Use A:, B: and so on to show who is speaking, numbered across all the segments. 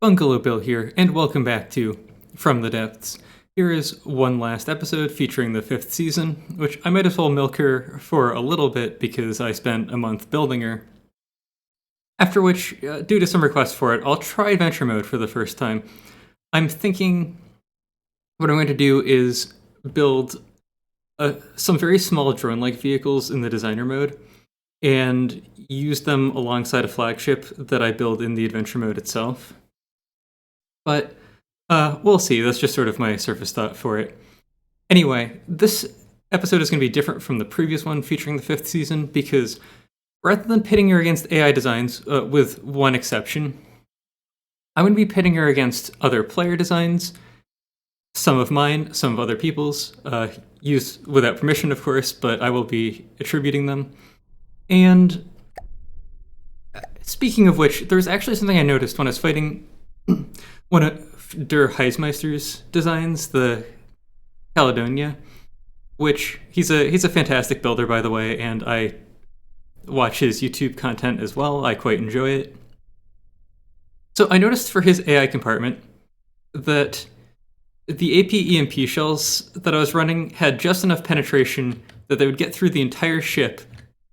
A: Bungalow Bill here, and welcome back to From the Depths. Here is one last episode featuring the 5th season, which I might as well milk her for a little bit because I spent a month building her. After which, due to some requests for it, I'll try adventure mode for the first time. I'm thinking what I'm going to do is build some very small drone-like vehicles in the designer mode and use them alongside a flagship that I build in the adventure mode itself. But we'll see. That's just sort of my surface thought for it. Anyway, this episode is going to be different from the previous one featuring the 5th season because rather than pitting her against AI designs, with one exception, I'm going to be pitting her against other player designs, some of mine, some of other people's, used without permission, of course, but I will be attributing them. And speaking of which, there's actually something I noticed when I was fighting one of Der Heizmeister's designs, the Caledonia, which he's a fantastic builder, by the way, and I watch his YouTube content as well. I quite enjoy it. So I noticed for his AI compartment that the AP EMP shells that I was running had just enough penetration that they would get through the entire ship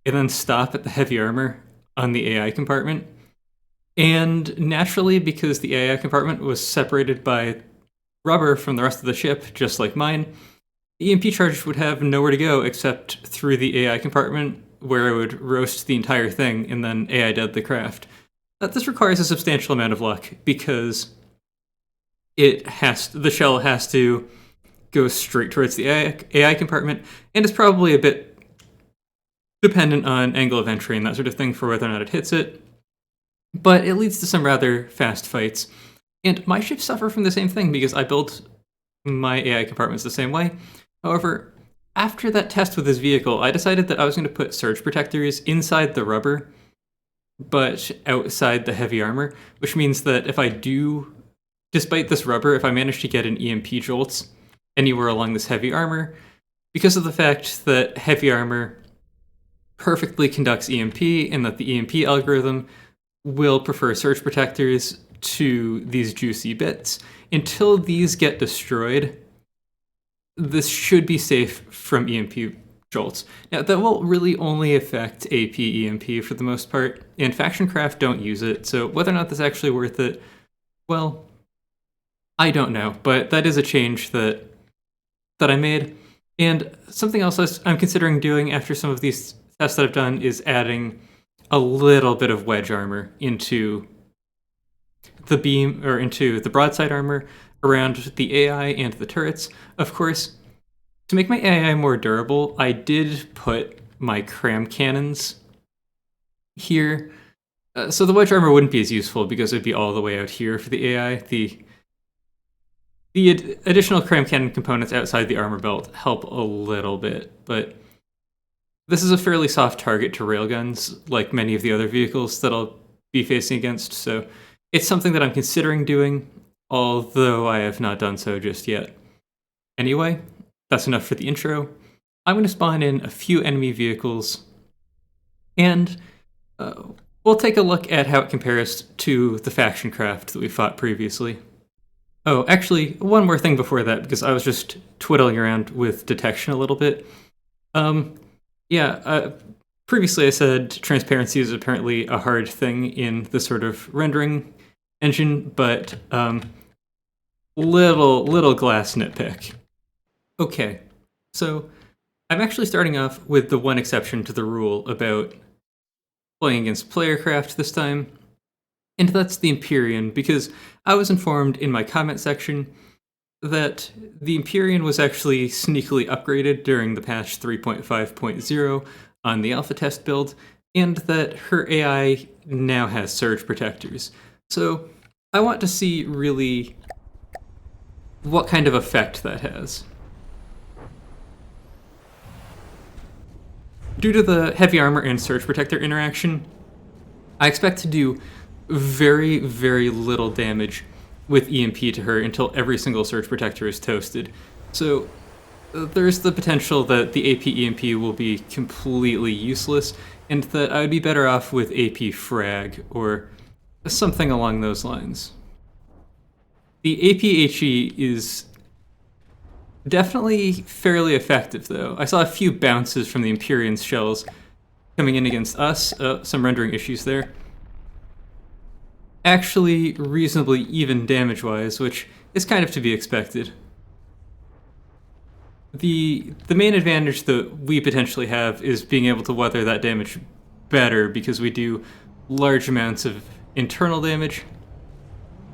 A: and then stop at the heavy armor on the AI compartment. And naturally, because the AI compartment was separated by rubber from the rest of the ship, just like mine, EMP charges would have nowhere to go except through the AI compartment, where I would roast the entire thing and then AI dead the craft. This requires a substantial amount of luck because the shell has to go straight towards the AI compartment, and it's probably a bit dependent on angle of entry and that sort of thing for whether or not it hits it. But it leads to some rather fast fights. And my ships suffer from the same thing because I built my AI compartments the same way. However, after that test with this vehicle, I decided that I was going to put surge protectors inside the rubber, but outside the heavy armor, which means that if I do, despite this rubber, if I manage to get an EMP jolt anywhere along this heavy armor, because of the fact that heavy armor perfectly conducts EMP and that the EMP algorithm will prefer surge protectors to these juicy bits. Until these get destroyed, this should be safe from EMP jolts. Now, that will really only affect AP EMP for the most part, and Faction Craft don't use it, so whether or not this is actually worth it, well, I don't know, but that is a change that I made. And something else I'm considering doing after some of these tests that I've done is adding a little bit of wedge armor into the beam, or into the broadside armor around the AI and the turrets. Of course, to make my AI more durable, I did put my cram cannons here. So the wedge armor wouldn't be as useful because it would be all the way out here for the AI. The additional cram cannon components outside the armor belt help a little bit, but this is a fairly soft target to railguns, like many of the other vehicles that I'll be facing against, so it's something that I'm considering doing, although I have not done so just yet. Anyway, that's enough for the intro. I'm going to spawn in a few enemy vehicles, and we'll take a look at how it compares to the faction craft that we fought previously. Oh, actually, one more thing before that, because I was just twiddling around with detection a little bit. Previously I said transparency is apparently a hard thing in this sort of rendering engine, but little glass nitpick. Okay, so I'm actually starting off with the one exception to the rule about playing against playercraft this time, and that's the Empyrean, because I was informed in my comment section that the Empyrean was actually sneakily upgraded during the patch 3.5.0 on the alpha test build, and that her AI now has surge protectors. So I want to see really what kind of effect that has. Due to the heavy armor and surge protector interaction, I expect to do very, very little damage with EMP to her until every single surge protector is toasted. So there's the potential that the AP EMP will be completely useless, and that I would be better off with AP frag or something along those lines. The APHE is definitely fairly effective, though. I saw a few bounces from the Empyrean's shells coming in against us. Some rendering issues there. Actually reasonably even damage-wise, which is kind of to be expected. The main advantage that we potentially have is being able to weather that damage better because we do large amounts of internal damage.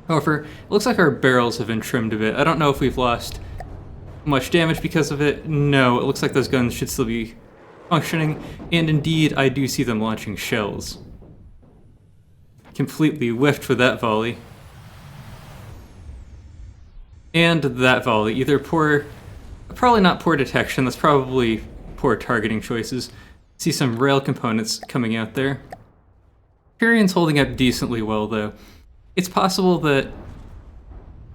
A: However, it looks like our barrels have been trimmed a bit. I don't know if we've lost much damage because of it. No, it looks like those guns should still be functioning, and indeed I do see them launching shells. Completely whiffed with that volley. And that volley. Either poor... Probably not poor detection, that's probably poor targeting choices. See some rail components coming out there. Empyrean's holding up decently well, though. It's possible that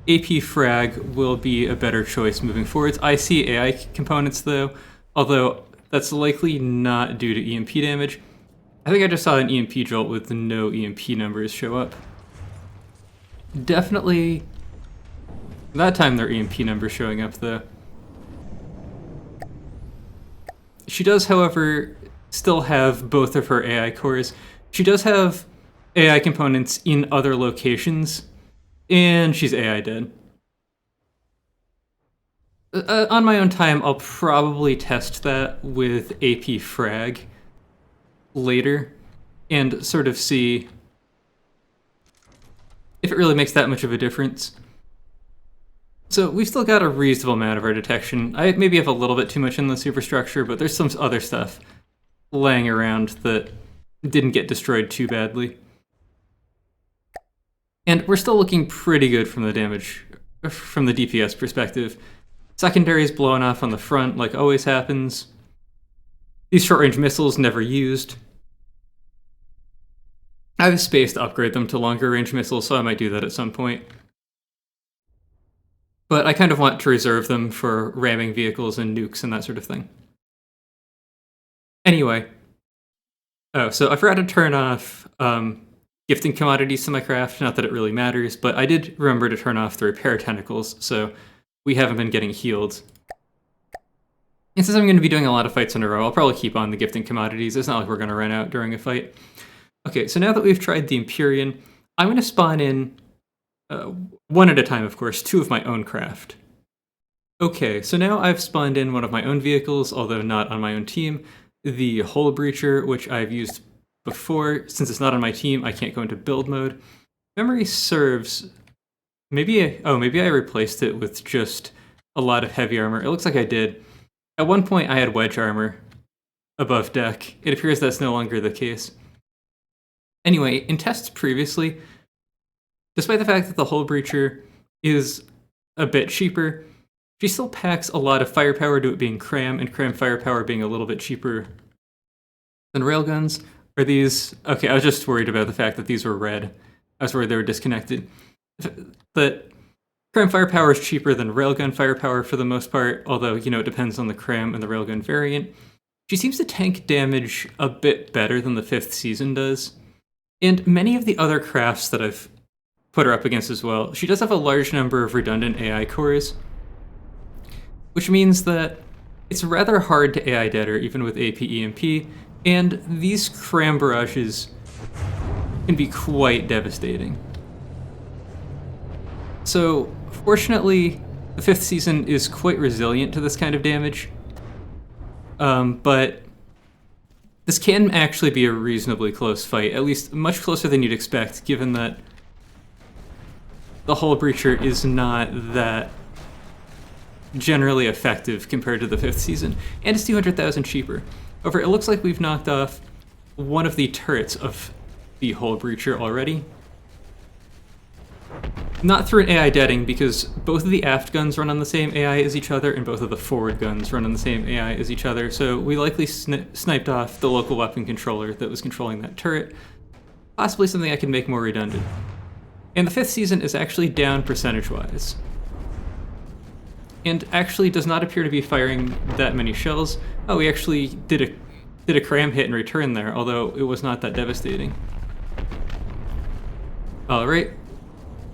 A: AP Frag will be a better choice moving forwards. I see AI components, though, although that's likely not due to EMP damage. I think I just saw an EMP jolt with no EMP numbers show up. Definitely that time there are EMP numbers showing up, though. She does, however, still have both of her AI cores. She does have AI components in other locations, and she's AI dead. On my own time, I'll probably test that with AP Frag later and sort of see if it really makes that much of a difference. So we've still got a reasonable amount of our detection. I maybe have a little bit too much in the superstructure, but there's some other stuff laying around that didn't get destroyed too badly. And we're still looking pretty good from the damage, from the DPS perspective. Secondaries blowing off on the front like always happens. These short-range missiles never used. I have space to upgrade them to longer-range missiles, so I might do that at some point. But I kind of want to reserve them for ramming vehicles and nukes and that sort of thing. Anyway. Oh, so I forgot to turn off gifting commodities to my craft. Not that it really matters, but I did remember to turn off the repair tentacles, so we haven't been getting healed. And since I'm going to be doing a lot of fights in a row, I'll probably keep on the gifting commodities. It's not like we're going to run out during a fight. Okay, so now that we've tried the Empyrean, I'm going to spawn in, one at a time, of course, 2 of my own craft. Okay, so now I've spawned in one of my own vehicles, although not on my own team, the Hull Breacher, which I've used before. Since it's not on my team, I can't go into build mode. Memory serves... Maybe I replaced it with just a lot of heavy armor. It looks like I did. At one point, I had wedge armor above deck. It appears that's no longer the case. Anyway, in tests previously, despite the fact that the Hull Breacher is a bit cheaper, she still packs a lot of firepower to it being cram, and cram firepower being a little bit cheaper than railguns. Are these... Okay, I was just worried about the fact that these were red. I was worried they were disconnected. But cram firepower is cheaper than railgun firepower for the most part, although, you know, it depends on the cram and the railgun variant. She seems to tank damage a bit better than the 5th season does. And many of the other crafts that I've put her up against as well, she does have a large number of redundant AI cores, which means that it's rather hard to AI dead her, even with AP EMP, and these cram barrages can be quite devastating. So, fortunately, the 5th season is quite resilient to this kind of damage, but this can actually be a reasonably close fight, at least much closer than you'd expect, given that the Hull Breacher is not that generally effective compared to the 5th season, and it's 200,000 cheaper. However, it looks like we've knocked off one of the turrets of the Hull Breacher already. Not through an AI deading, because both of the aft guns run on the same AI as each other, and both of the forward guns run on the same AI as each other, so we likely sniped off the local weapon controller that was controlling that turret. Possibly something I can make more redundant. And the 5th season is actually down percentage-wise. And actually does not appear to be firing that many shells. Oh, we actually did a cram hit in return there, although it was not that devastating. Alright.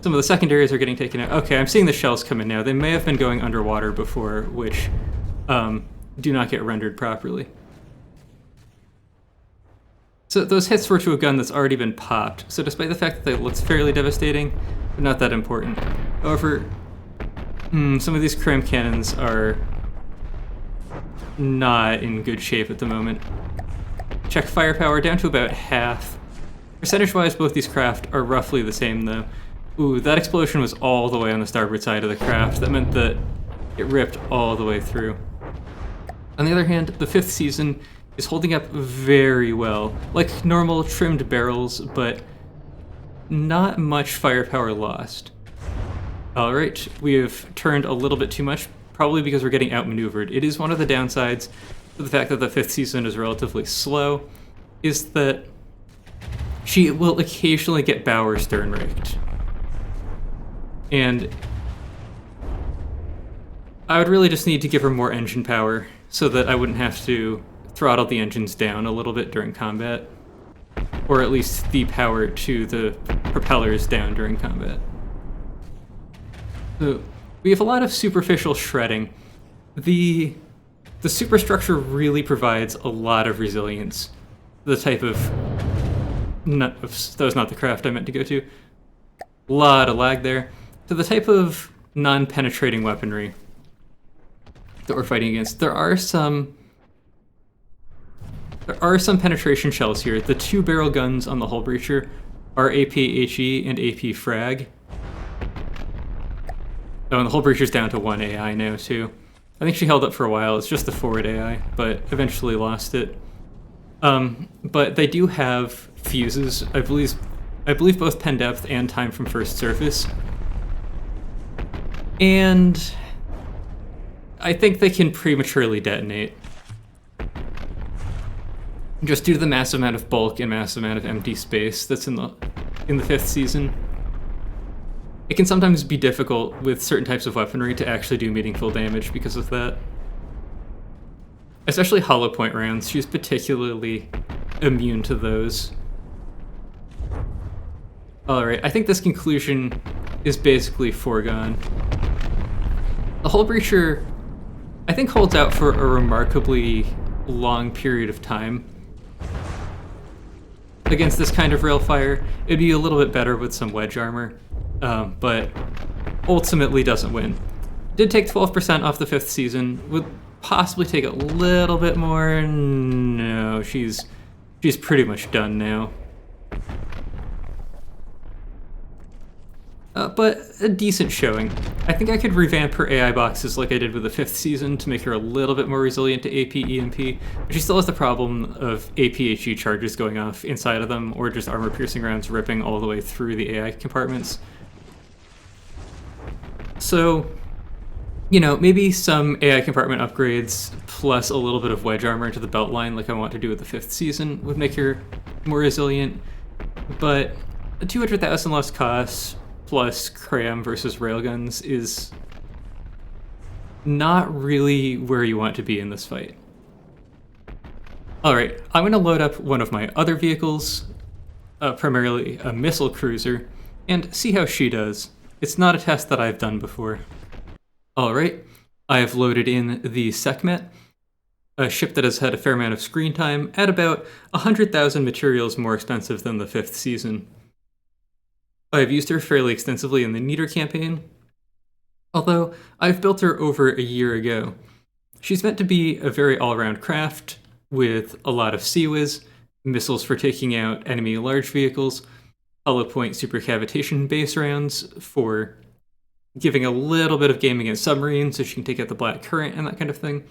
A: Some of the secondaries are getting taken out. Okay, I'm seeing the shells come in now. They may have been going underwater before, which do not get rendered properly. So those hits were to a gun that's already been popped, so despite the fact that it looks fairly devastating, they're not that important. However, some of these cram cannons are not in good shape at the moment. Check firepower down to about half. Percentage-wise, both these craft are roughly the same, though. Ooh, that explosion was all the way on the starboard side of the craft. That meant that it ripped all the way through. On the other hand, the 5th season is holding up very well. Like normal trimmed barrels, but not much firepower lost. Alright, we have turned a little bit too much, probably because we're getting outmaneuvered. It is one of the downsides to the fact that the 5th season is relatively slow, is that she will occasionally get bow or stern raked. And I would really just need to give her more engine power so that I wouldn't have to throttle the engines down a little bit during combat. Or at least the power to the propellers down during combat. So we have a lot of superficial shredding. The superstructure really provides a lot of resilience. The type of... that was not the craft I meant to go to. A lot of lag there. So the type of non-penetrating weaponry that we're fighting against, there are some penetration shells here. The 2-barrel guns on the hull breacher are AP-HE and AP-Frag. Oh, and the hull breacher's down to 1 AI now, too. I think she held up for a while. It's just the forward AI, but eventually lost it. But they do have fuses. I believe both pen depth and time from first surface. And I think they can prematurely detonate. Just due to the massive amount of bulk and massive amount of empty space that's in the 5th season. It can sometimes be difficult with certain types of weaponry to actually do meaningful damage because of that. Especially hollow point rounds, she's particularly immune to those. Alright, I think this conclusion is basically foregone. The hull breacher, I think, holds out for a remarkably long period of time. Against this kind of rail fire, it'd be a little bit better with some wedge armor, but ultimately doesn't win. Did take 12% off the 5th season, would possibly take a little bit more. No, she's pretty much done now. But a decent showing. I think I could revamp her AI boxes like I did with the 5th season to make her a little bit more resilient to AP EMP, but she still has the problem of AP-HE charges going off inside of them, or just armor-piercing rounds ripping all the way through the AI compartments. So, you know, maybe some AI compartment upgrades plus a little bit of wedge armor to the belt line like I want to do with the 5th season would make her more resilient, but a 200,000 less cost plus cram versus railguns is not really where you want to be in this fight. Alright, I'm going to load up one of my other vehicles, primarily a missile cruiser, and see how she does. It's not a test that I've done before. Alright, I have loaded in the Sekhmet, a ship that has had a fair amount of screen time, at about 100,000 materials more expensive than the 5th season. I've used her fairly extensively in the Neater campaign, although I've built her over a year ago. She's meant to be a very all-around craft, with a lot of CWIS, missiles for taking out enemy large vehicles, hollow point supercavitation base rounds for giving a little bit of game against submarines so she can take out the black current and that kind of thing.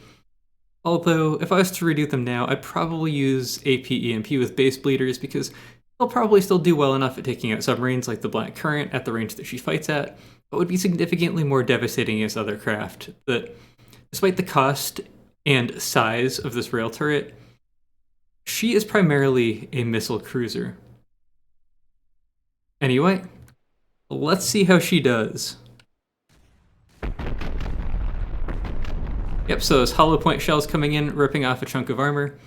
A: Although, if I was to redo them now, I'd probably use AP EMP with base bleeders because they'll probably still do well enough at taking out submarines like the Black Current at the range that she fights at, but would be significantly more devastating against other craft. That, despite the cost and size of this rail turret, she is primarily a missile cruiser. Anyway, let's see how she does. Yep, so those hollow point shells coming in, ripping off a chunk of armor.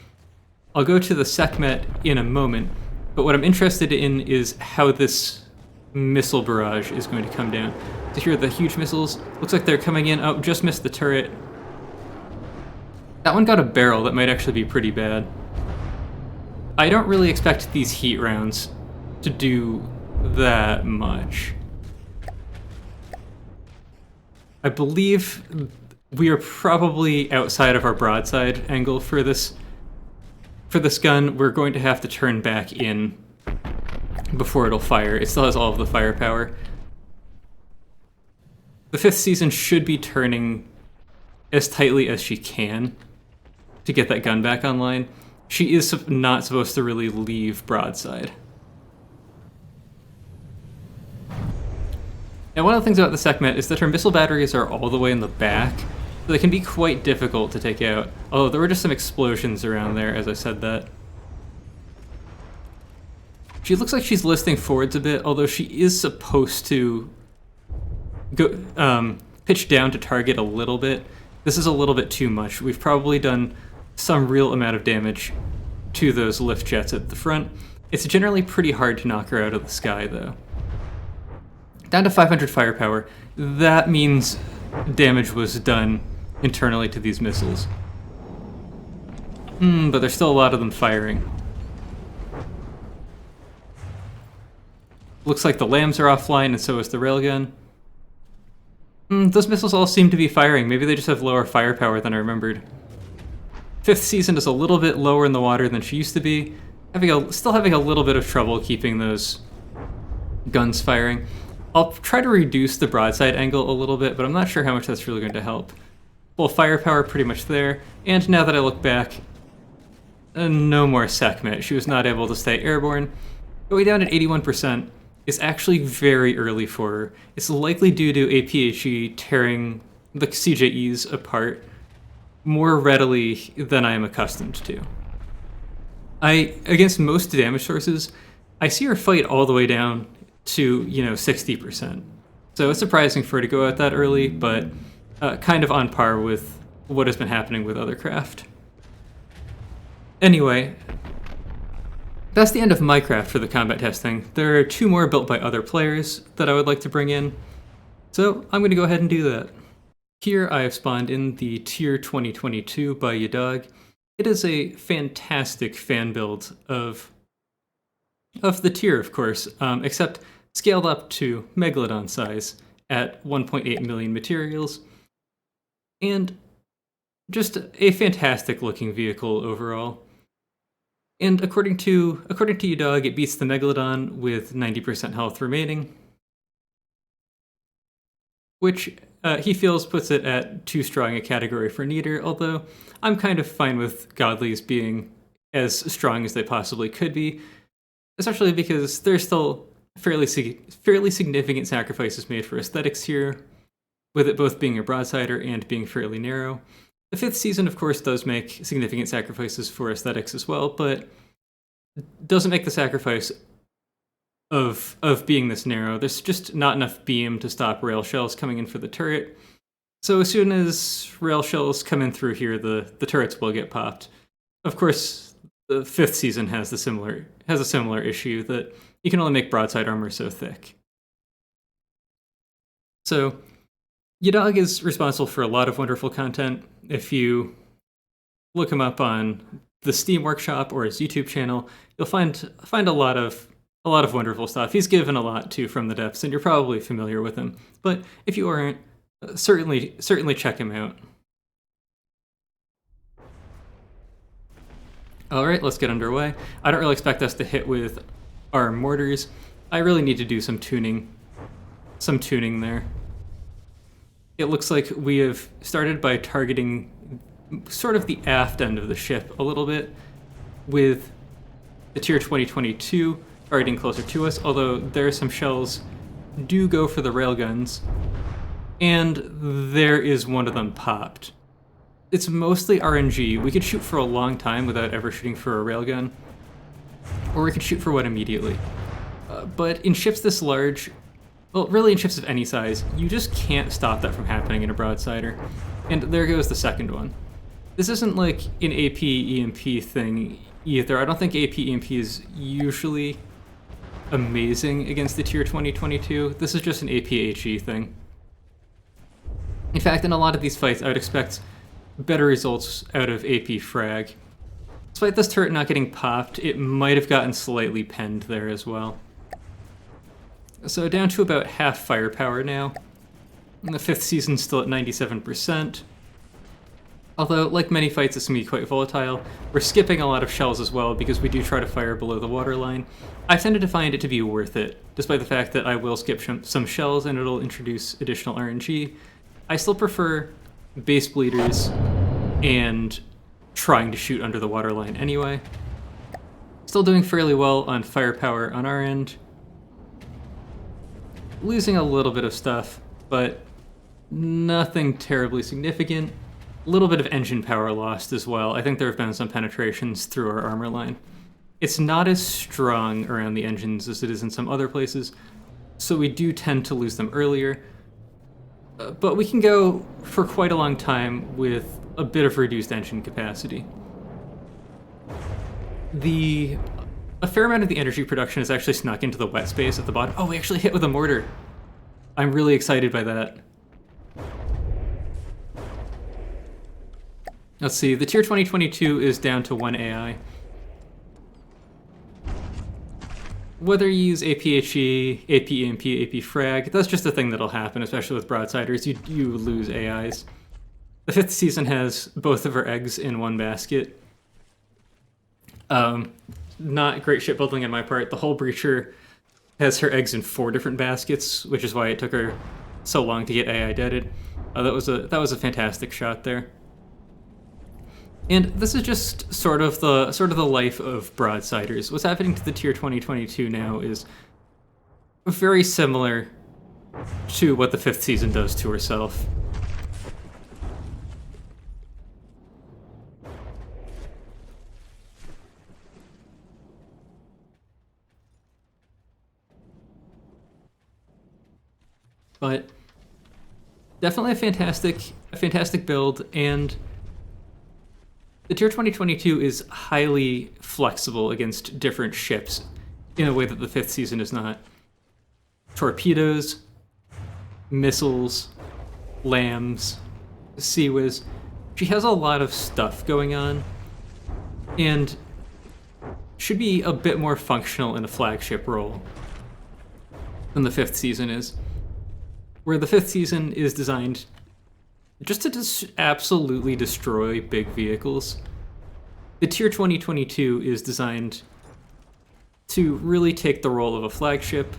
A: I'll go to the Sekhmet in a moment, but what I'm interested in is how this missile barrage is going to come down. So here are the huge missiles. Looks like they're coming in. Oh, just missed the turret. That one got a barrel. That might actually be pretty bad. I don't really expect these heat rounds to do that much. I believe we are probably outside of our broadside angle for this gun. We're going to have to turn back in before it'll fire. It still has all of the firepower. The 5th season should be turning as tightly as she can to get that gun back online. She is not supposed to really leave broadside. Now, one of the things about the Sekhmet is that her missile batteries are all the way in the back, so they can be quite difficult to take out. Although there were just some explosions around there as I said that. She looks like she's listing forwards a bit, although she is supposed to go pitch down to target a little bit. This is a little bit too much. We've probably done some real amount of damage to those lift jets at the front. It's generally pretty hard to knock her out of the sky, though. Down to 500 firepower. That means damage was done internally to these missiles. But there's still a lot of them firing. Looks like the lambs are offline, and so is the railgun. Those missiles all seem to be firing. Maybe they just have lower firepower than I remembered. 5th season is a little bit lower in the water than she used to be. Still having a little bit of trouble keeping those guns firing. I'll try to reduce the broadside angle a little bit, but I'm not sure how much that's really going to help. Well, firepower pretty much there, and now that I look back, no more Sekhmet. She was not able to stay airborne. Going down at 81% is actually very early for her. It's likely due to a PHE tearing the CJEs apart more readily than I am accustomed to. Against most damage sources, I see her fight all the way down to, 60%. So it's surprising for her to go out that early, but kind of on par with what has been happening with other craft. Anyway, that's the end of my craft for the combat testing. There are 2 more built by other players that I would like to bring in, so I'm going to go ahead and do that. Here I have spawned in the Tier 2022 by Jadog. It is a fantastic fan build of the tier, of course, except scaled up to Megalodon size at 1.8 million materials, and just a fantastic looking vehicle overall. And according to Jadog, it beats the Megalodon with 90% health remaining, which he feels puts it at too strong a category for Neater, although I'm kind of fine with Godlies being as strong as they possibly could be, especially because there's still fairly significant sacrifices made for aesthetics here, with it both being a broadsider and being fairly narrow. The 5th season, of course, does make significant sacrifices for aesthetics as well, but doesn't make the sacrifice of being this narrow. There's just not enough beam to stop rail shells coming in for the turret. So as soon as rail shells come in through here, the turrets will get popped. Of course, the 5th season has a similar issue that you can only make broadside armor so thick. So Jadog is responsible for a lot of wonderful content. If you look him up on the Steam Workshop or his YouTube channel, you'll find a lot of wonderful stuff. He's given a lot too from the depths, and you're probably familiar with him. But if you aren't, certainly check him out. All right, let's get underway. I don't really expect us to hit with our mortars. I really need to do some tuning there. It looks like we have started by targeting sort of the aft end of the ship a little bit, with the Tier 2022 targeting closer to us, although there some shells do go for the railguns, and there is one of them popped. It's mostly RNG. We could shoot for a long time without ever shooting for a railgun, or we could shoot for one immediately. But in ships this large, well, really in ships of any size, you just can't stop that from happening in a broadsider. And there goes the second one. This isn't like an AP EMP thing either. I don't think AP EMP is usually amazing against the tier 2022. This is just an APHE thing. In fact, in a lot of these fights, I would expect better results out of AP frag. Despite this turret not getting popped, it might have gotten slightly penned there as well. So down to about half firepower now. And the 5th season's still at 97%. Although, like many fights, it's going to be quite volatile. We're skipping a lot of shells as well because we do try to fire below the waterline. I've tended to find it to be worth it, despite the fact that I will skip some shells and it'll introduce additional RNG. I still prefer base bleeders and trying to shoot under the waterline anyway. Still doing fairly well on firepower on our end. Losing a little bit of stuff, but nothing terribly significant. A little bit of engine power lost as well. I think there have been some penetrations through our armor line. It's not as strong around the engines as it is in some other places, so we do tend to lose them earlier. But we can go for quite a long time with a bit of reduced engine capacity. A fair amount of the energy production is actually snuck into the wet space at the bottom. Oh, we actually hit with a mortar. I'm really excited by that. Let's see, the tier 2022 is down to 1 AI. Whether you use APHE, AP-EMP, AP-Frag, that's just a thing that'll happen, especially with Broadsiders. You lose AIs. The 5th season has both of our eggs in one basket. Not great shipbuilding on my part. The Hull Breacher has her eggs in 4 different baskets, which is why it took her so long to get AI deaded. That was a fantastic shot there. And this is just sort of the life of Broadsiders. What's happening to the tier 2022 now is very similar to what the 5th season does to herself. But definitely a fantastic build, and the tier 2022 is highly flexible against different ships in a way that the 5th season is not. Torpedoes, missiles, lambs, Sea Whiz. She has a lot of stuff going on, and should be a bit more functional in a flagship role than the 5th season is. Where the 5th season is designed just to absolutely destroy big vehicles, the tier 2022 is designed to really take the role of a flagship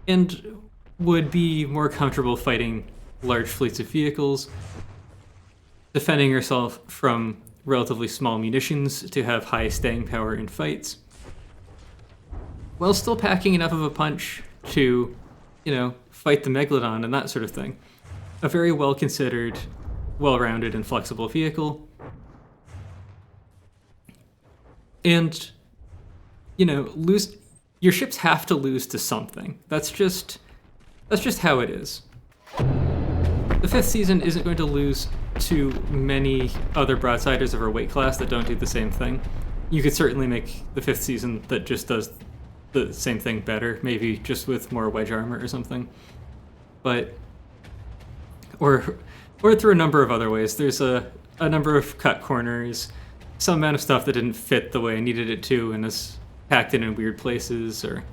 A: and would be more comfortable fighting large fleets of vehicles, defending herself from relatively small munitions to have high staying power in fights, while still packing enough of a punch to, fight the Megalodon and that sort of thing. A very well-considered, well-rounded, and flexible vehicle. And, your ships have to lose to something. That's just how it is. The 5th season isn't going to lose to many other Broadsiders of her weight class that don't do the same thing. You could certainly make the 5th season that just does the same thing better, maybe just with more wedge armor or something. But, or through a number of other ways. There's a number of cut corners, some amount of stuff that didn't fit the way I needed it to and is packed in weird places, or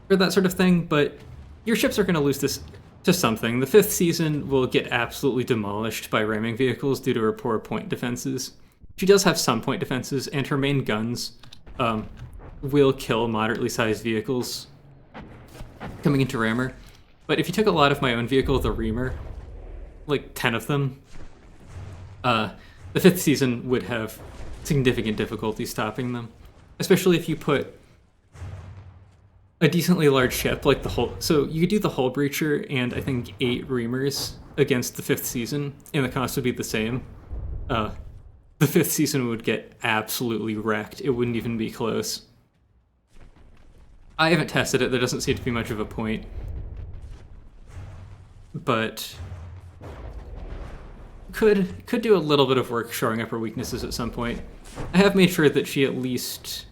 A: that sort of thing. But your ships are going to lose this to something. The 5th season will get absolutely demolished by ramming vehicles due to her poor point defenses. She does have some point defenses, and her main guns will kill moderately sized vehicles coming into rammer. But if you took a lot of my own vehicle, the Reamer, like 10 of them, the 5th season would have significant difficulty stopping them. Especially if you put a decently large ship like the Hull. So you could do the Hull Breacher and I think 8 Reamers against the 5th season, and the cost would be the same. The 5th season would get absolutely wrecked. It wouldn't even be close. I haven't tested it. There doesn't seem to be much of a point. But could do a little bit of work shoring up her weaknesses at some point. I have made sure that she at least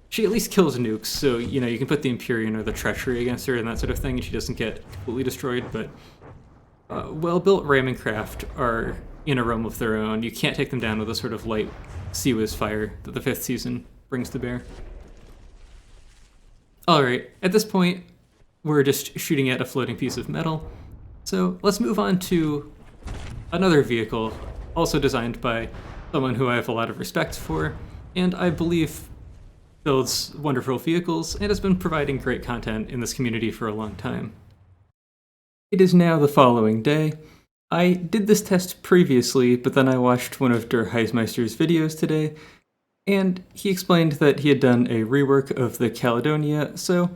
A: she at least kills nukes, so you can put the Empyrean or the Treachery against her and that sort of thing, and she doesn't get completely destroyed. But well-built ramming craft are in a realm of their own. You can't take them down with a sort of light sea whiz fire that the 5th season brings to bear. Alright, at this point, we're just shooting at a floating piece of metal. So let's move on to another vehicle, also designed by someone who I have a lot of respect for, and I believe builds wonderful vehicles and has been providing great content in this community for a long time. It is now the following day. I did this test previously, but then I watched one of Heizmeister's videos today, and he explained that he had done a rework of the Caledonia, so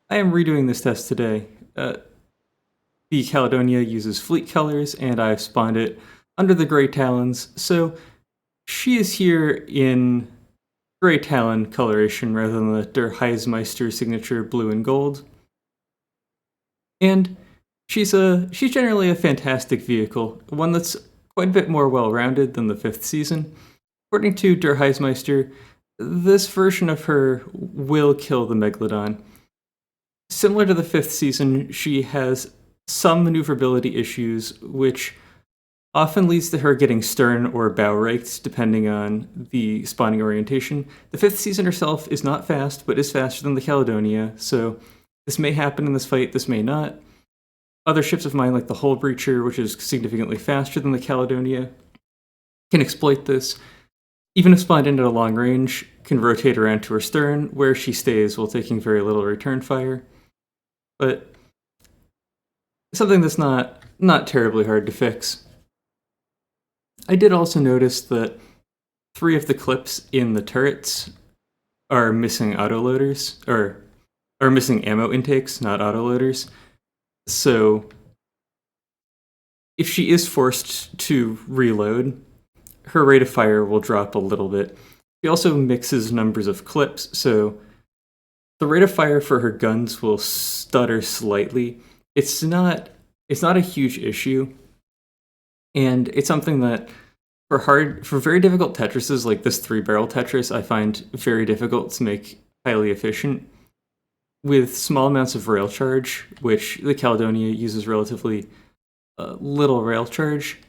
A: I am redoing this test today. The Caledonia uses fleet colors, and I've spawned it under the Grey Talons, so she is here in Grey Talon coloration rather than the Heizmeister signature blue and gold. And she's generally a fantastic vehicle, one that's quite a bit more well-rounded than the 5th season. According to Heizmeister, this version of her will kill the Megalodon. Similar to the 5th season, she has some maneuverability issues, which often leads to her getting stern or bow raked, depending on the spawning orientation. The 5th season herself is not fast, but is faster than the Caledonia, so this may happen in this fight, this may not. Other ships of mine, like the Hull Breacher, which is significantly faster than the Caledonia, can exploit this. Even if spawned in at a long range, can rotate around to her stern, where she stays while taking very little return fire. But something that's not terribly hard to fix. I did also notice that 3 of the clips in the turrets are missing autoloaders, or are missing ammo intakes, not autoloaders. So if she is forced to reload, her rate of fire will drop a little bit. She also mixes numbers of clips, so the rate of fire for her guns will stutter slightly. It's not a huge issue, and it's something that for very difficult Tetrises like this 3-barrel Tetris, I find very difficult to make highly efficient. With small amounts of rail charge, which the Caledonia uses relatively little rail charge,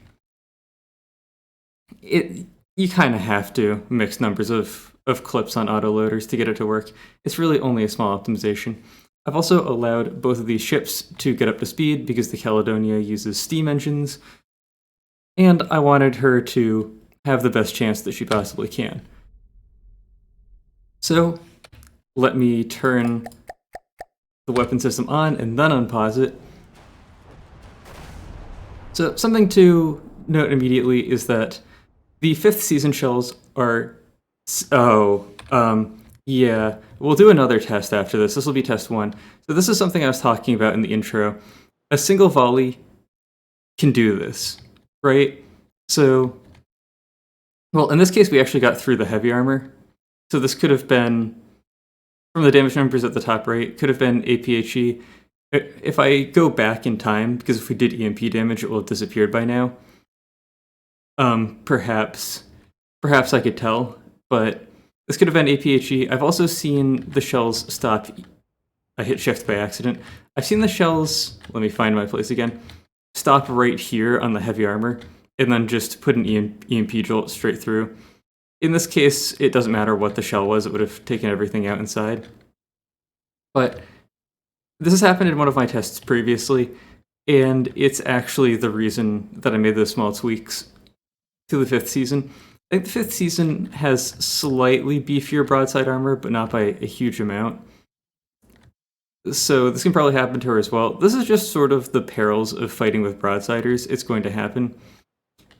A: you kind of have to mix numbers of clips on autoloaders to get it to work. It's really only a small optimization. I've also allowed both of these ships to get up to speed because the Caledonia uses steam engines, and I wanted her to have the best chance that she possibly can. So let me turn the weapon system on and then unpause it. So something to note immediately is that the 5th season shells are... yeah, we'll do another test after this. This will be test 1. So this is something I was talking about in the intro. A single volley can do this, right? So, well, in this case, we actually got through the heavy armor. So this could have been, from the damage numbers at the top right, could have been APHE. If I go back in time, because if we did EMP damage, it will have disappeared by now. Perhaps I could tell, but this could have been APHE. I've also seen the shells stop. I hit shift by accident. I've seen the shells, let me find my place again, stop right here on the heavy armor, and then just put an EMP jolt straight through. In this case, it doesn't matter what the shell was, it would have taken everything out inside. But this has happened in one of my tests previously, and it's actually the reason that I made those small tweaks to the 5th season. I think the 5th season has slightly beefier broadside armor, but not by a huge amount. So this can probably happen to her as well. This is just sort of the perils of fighting with broadsiders. It's going to happen.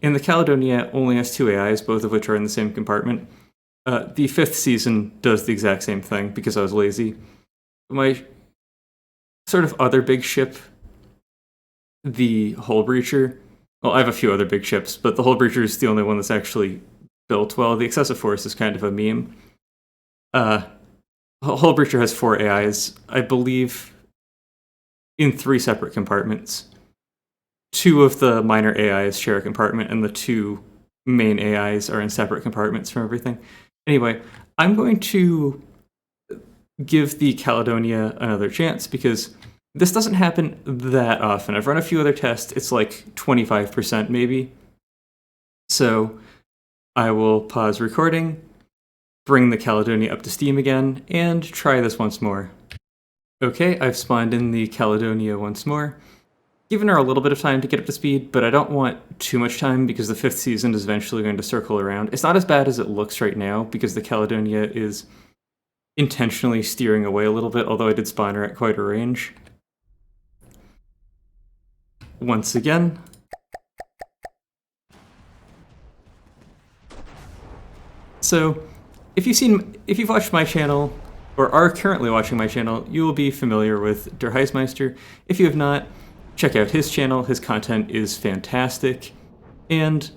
A: And the Caledonia only has 2 AIs, both of which are in the same compartment. The 5th season does the exact same thing because I was lazy. My sort of other big ship, the Hull Breacher, well, I have a few other big ships, but the Hull Breacher is the only one that's actually built well. The Excessive Force is kind of a meme. Hull Breacher has 4 AIs, I believe, in 3 separate compartments. 2 of the minor AIs share a compartment, and the 2 main AIs are in separate compartments from everything. Anyway, I'm going to give the Caledonia another chance, because this doesn't happen that often. I've run a few other tests, it's like 25% maybe. So I will pause recording, bring the Caledonia up to Steam again, and try this once more. Okay, I've spawned in the Caledonia once more, given her a little bit of time to get up to speed, but I don't want too much time because the 5th season is eventually going to circle around. It's not as bad as it looks right now because the Caledonia is intentionally steering away a little bit, although I did spawn her at quite a range. Once again. So, if you've watched my channel, or are currently watching my channel, you will be familiar with Der Heizmeister. If you have not, check out his channel. His content is fantastic, and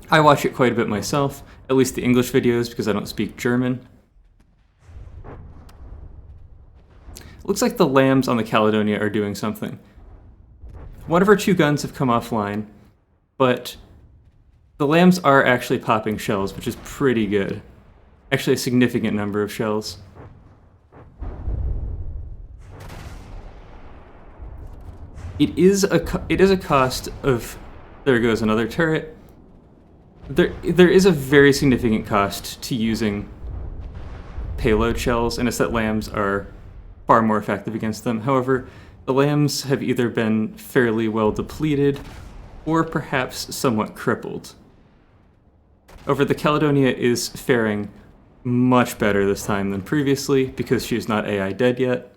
A: I watch it quite a bit myself, at least the English videos, because I don't speak German. Looks like the lambs on the Caledonia are doing something. One of our 2 guns have come offline, but the lambs are actually popping shells, which is pretty good. Actually, a significant number of shells. It is a cost of... There goes another turret. There is a very significant cost to using payload shells, and it's that lambs are far more effective against them. However, the lambs have either been fairly well depleted, or perhaps somewhat crippled. However, the Caledonia is faring much better this time than previously, because she is not AI dead yet.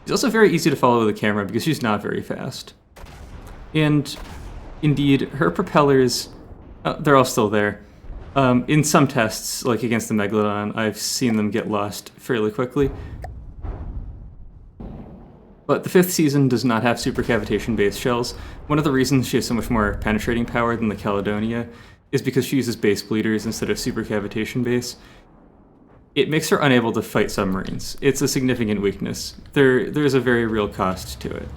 A: She's also very easy to follow with the camera because she's not very fast. And indeed, her propellers, they're all still there. In some tests, like against the Megalodon, I've seen them get lost fairly quickly. But the 5th season does not have supercavitation-based shells. One of the reasons she has so much more penetrating power than the Caledonia is because she uses base bleeders instead of supercavitation base. It makes her unable to fight submarines. It's a significant weakness. There's a very real cost to it.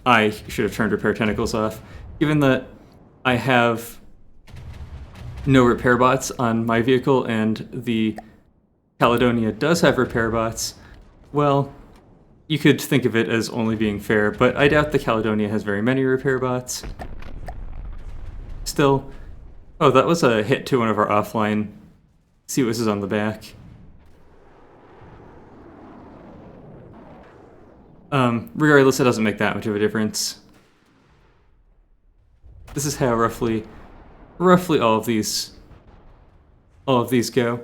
A: I should have turned repair tentacles off. Given that I have no repair bots on my vehicle and the Caledonia does have repair bots, well, you could think of it as only being fair, but I doubt the Caledonia has very many repair bots. Still, oh, that was a hit to one of our offline COSs on the back. Regardless, it doesn't make that much of a difference. This is how roughly all of these go.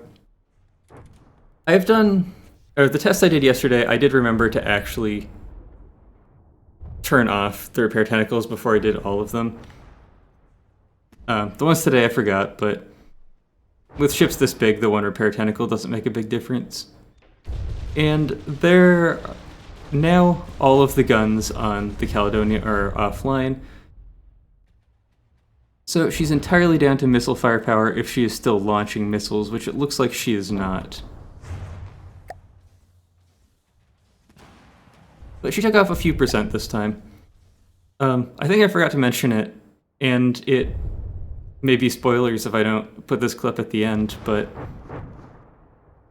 A: I've done, or the test I did yesterday, I did remember to actually turn off the repair tentacles before I did all of them. The ones today I forgot, but with ships this big, the one repair tentacle doesn't make a big difference. And now all of the guns on the Caledonia are offline. So she's entirely down to missile firepower if she is still launching missiles, which it looks like she is not. But she took off a few percent this time. I think I forgot to mention it, and it may be spoilers if I don't put this clip at the end, but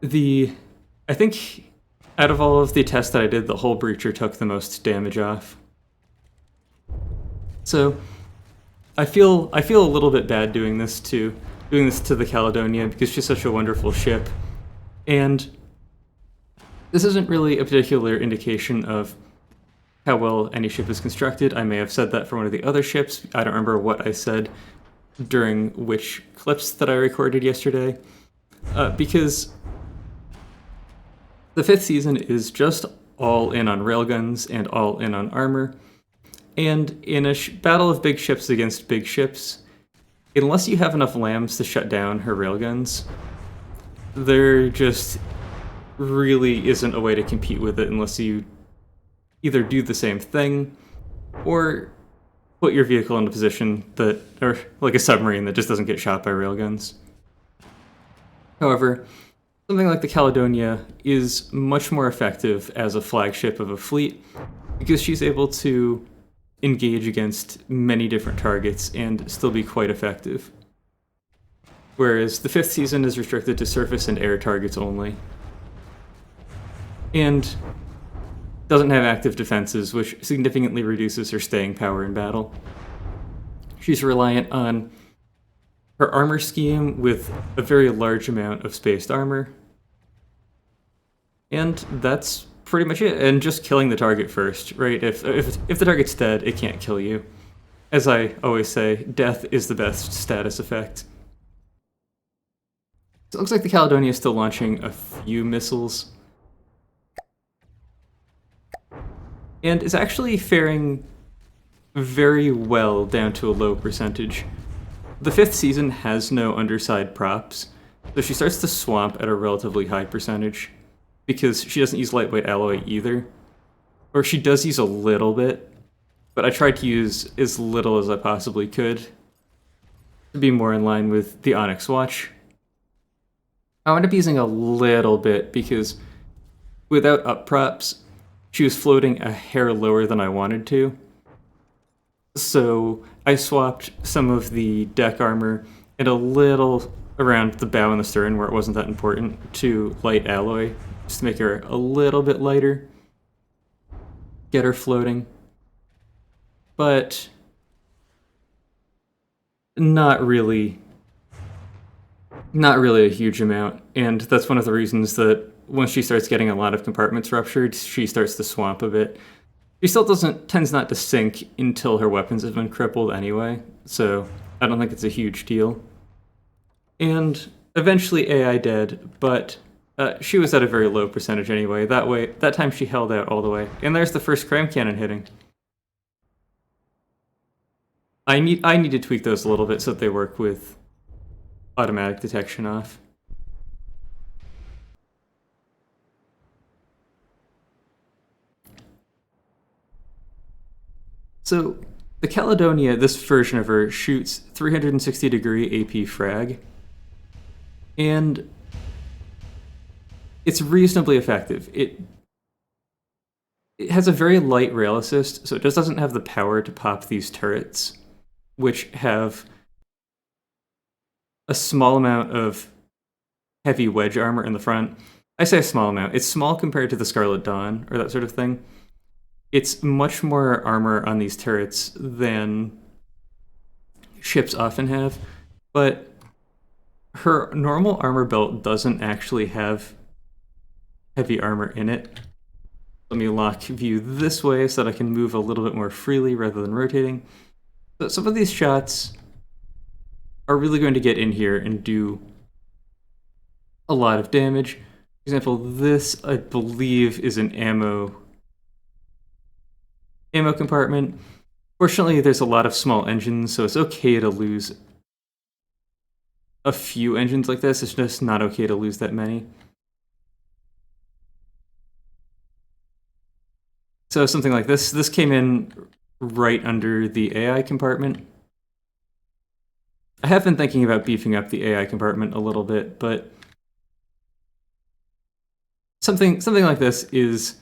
A: I think out of all of the tests that I did, the hull breacher took the most damage off. So I feel a little bit bad doing this to the Caledonia because she's such a wonderful ship, and this isn't really a particular indication of how well any ship is constructed. I may have said that for one of the other ships. I don't remember what I said during which clips that I recorded yesterday, because the 5th season is just all in on railguns and all in on armor, and in a battle of big ships against big ships, unless you have enough lambs to shut down her railguns, there just really isn't a way to compete with it unless you either do the same thing or put your vehicle in a position that, or like a submarine that just doesn't get shot by railguns. However, something like the Caledonia is much more effective as a flagship of a fleet because she's able to engage against many different targets and still be quite effective. whereas the 5th season is restricted to surface and air targets only. And doesn't have active defenses, which significantly reduces her staying power in battle. She's reliant on her armor scheme with a very large amount of spaced armor. And that's pretty much it. And just killing the target first, right? If the target's dead, it can't kill you. As I always say, death is the best status effect. So it looks like the Caledonia is still launching a few missiles. And is actually faring very well down to a low percentage. The 5th season has no underside props, so she starts to swamp at a relatively high percentage, because she doesn't use lightweight alloy either. Or she does use a little bit, but I tried to use as little as I possibly could to be more in line with the Onyx Watch. I wound up using a little bit because without up props, she was floating a hair lower than I wanted to. So I swapped some of the deck armor and a little around the bow and the stern where it wasn't that important to light alloy, just to make her a little bit lighter, get her floating. But not really a huge amount, and that's one of the reasons that once she starts getting a lot of compartments ruptured, she starts to swamp a bit. She still tends not to sink until her weapons have been crippled anyway, so I don't think it's a huge deal. And eventually AI dead, but she was at a very low percentage anyway. That time she held out all the way. And there's the first cram cannon hitting. I need to tweak those a little bit so that they work with automatic detection off. So the Caledonia, this version of her, shoots 360-degree AP frag, and it's reasonably effective. It has a very light rail assist, so it just doesn't have the power to pop these turrets, which have a small amount of heavy wedge armor in the front. I say a small amount. It's small compared to the Scarlet Dawn, or that sort of thing. It's much more armor on these turrets than ships often have, but her normal armor belt doesn't actually have heavy armor in it. Let me lock view this way so that I can move a little bit more freely rather than rotating. So some of these shots are really going to get in here and do a lot of damage. For example, this, I believe, is an ammo compartment. Fortunately, there's a lot of small engines, so it's okay to lose a few engines like this. It's just not okay to lose that many. So something like this came in right under the AI compartment. I have been thinking about beefing up the AI compartment a little bit, but something like this is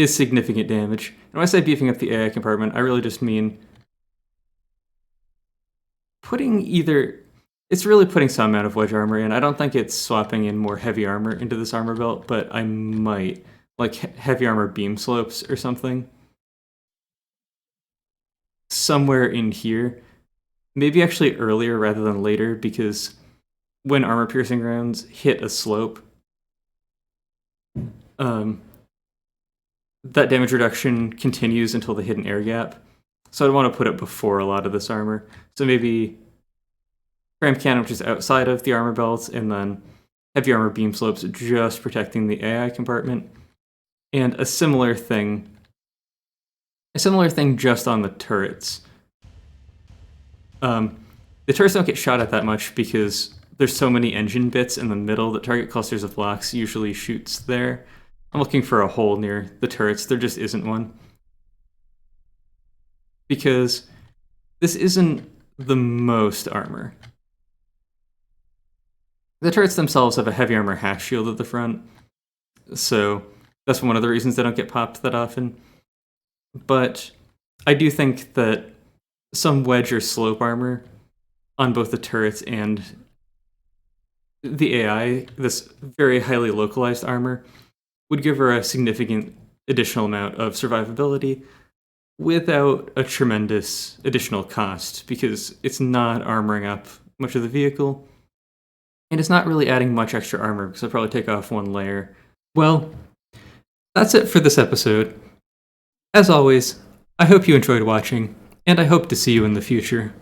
A: significant damage. And when I say beefing up the AI compartment, I really just mean it's really putting some amount of wedge armor in. I don't think it's swapping in more heavy armor into this armor belt, but I might, like heavy armor beam slopes or something. Somewhere in here. Maybe actually earlier rather than later, because when armor-piercing rounds hit a slope, that damage reduction continues until the hidden air gap. So I'd want to put it before a lot of this armor. So maybe cram cannon, which is outside of the armor belt, and then heavy armor beam slopes just protecting the AI compartment. And a similar thing just on the turrets. The turrets don't get shot at that much because there's so many engine bits in the middle that target clusters of blocks usually shoots there. I'm looking for a hole near the turrets. There just isn't one. Because this isn't the most armor. The turrets themselves have a heavy armor half shield at the front, so that's one of the reasons they don't get popped that often. But I do think that some wedge or slope armor on both the turrets and the AI, this very highly localized armor, would give her a significant additional amount of survivability without a tremendous additional cost, because it's not armoring up much of the vehicle, and it's not really adding much extra armor, because I'll probably take off one layer. Well, that's it for this episode. As always, I hope you enjoyed watching, and I hope to see you in the future.